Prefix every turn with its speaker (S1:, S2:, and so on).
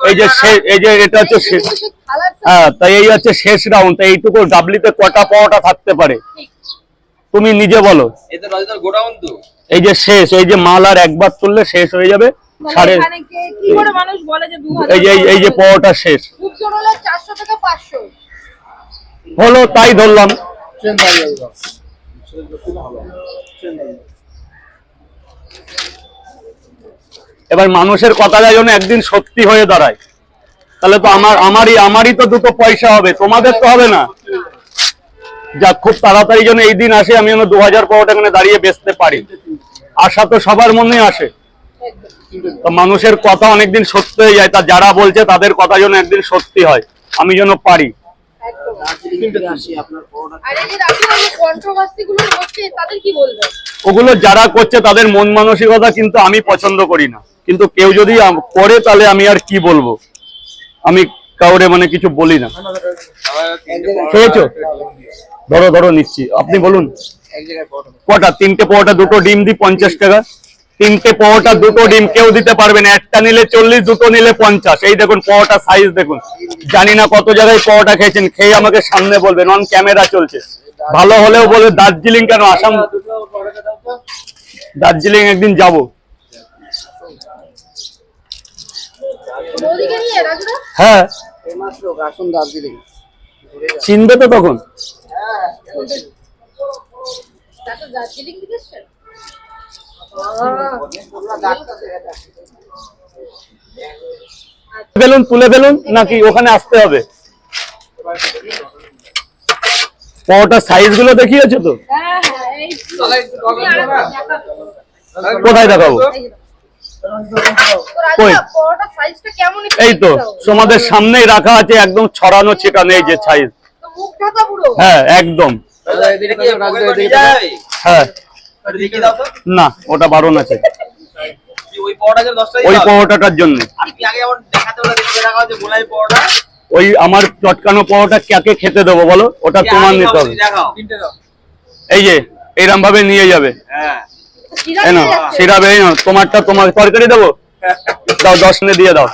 S1: এই যে এটা হচ্ছে শেষ। হ্যাঁ, তাই এই হচ্ছে শেষ রাউন্ড। তাই এইটুকু ডাবলিতে কটা পাওয়াটা থাকতে পারে তুমি নিজে বলো। এই যে শেষ, এই যে মাল আর একবার তুললে শেষ হয়ে যাবে। সাড়ে এই যে পাওয়াটা শেষ হলো, তাই ধরলাম। এবার মানুষের কথাটা যেন একদিন সত্যি হয়ে দাঁড়ায়, তাহলে তো আমারই তো দুটো পয়সা হবে, তোমাদের তো হবে না। যাক, খুব তাড়াতাড়ি যেন এই দিন আসে, আমি যেন 2000 পাওয়াটা এখানে দাঁড়িয়ে বেচতে পারি। আশা তো সবার মনে আসে, তো মানুষের কথা অনেকদিন সত্যি হয়ে যায়। তা যারা বলছে তাদের কথা যেন একদিন সত্যি হয়, আমি যেন পারি। ওগুলো যারা করছে তাদের মন মানসিকতা কিন্তু আমি পছন্দ করি না, কিন্তু কেউ যদি করে তাহলে আমি আর কি বলবো, আমি কাউরে মানে কিছু বলি না। খেয়েছো? ধরো ধরো নিচ্ছি, আপনি বলুন কটা। 3টে পাওয়াটা, 2টো ডিম দি 50 টাকা। 3টে পাওয়াটা 2টো ডিম কেউ দিতে পারবে না। একটা নিলে 40, 2টো নিলে 50। এই দেখুন পাওয়াটা সাইজ দেখুন। জানি না কত জায়গায় পাওয়াটা খেয়েছেন, খেয়ে আমাকে সামনে বলবেন, অন ক্যামেরা চলছে। ভালো হলেও বলে দার্জিলিং কেন, আসাম, দার্জিলিং একদিন যাব। হ্যাঁ, চিনবে তো তখন। ফেলুন, তুলে ফেলুন, নাকি ওখানে আসতে হবে? পাওয়াটা সাইজ গুলো দেখিয়েছো তো? কোথায় দেখাবো? এই তো তোমাদের সামনেই রাখা আছে, একদম ছড়ানো ছিটানো এই যে সাইজ। হ্যাঁ, একদম। হ্যাঁ, না, ওটা বারণ আছে ওই পাওয়াটার জন্য। ওই আমার চটকানো পাওয়াটা কাকে খেতে দেবো বলো? ওটা তোমার নিতে হবে। এই যে এরম ভাবে নিয়ে যাবে, সিরাবে। তোমারটা তোমার তরকারি দেবো, দাও 10 দিয়ে দাও।